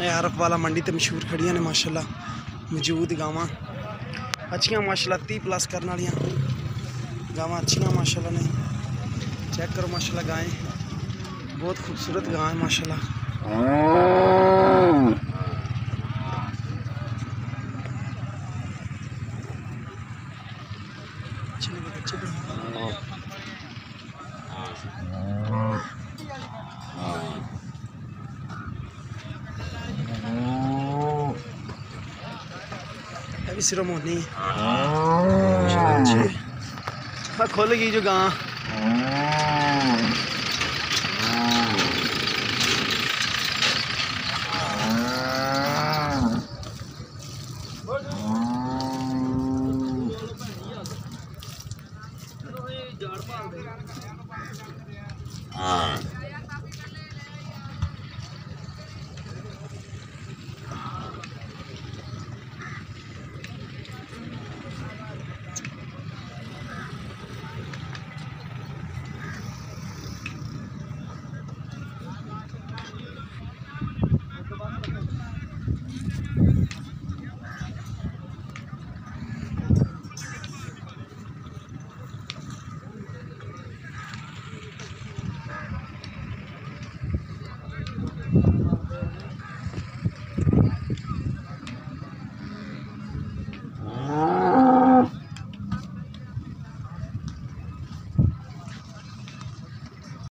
आरफ वाला मंडी तो मशहूर खड़ियां ने माशाल्लाह मौजूद गावां अच्छियां माशाल्लाह 30+ करने वालियां गावां अच्छियां माशाल्लाह ने। चेक करो माशाल्लाह गाय बहुत खूबसूरत गाय माशाल्लाह। भी सिरों मोनी खोल गई जो गां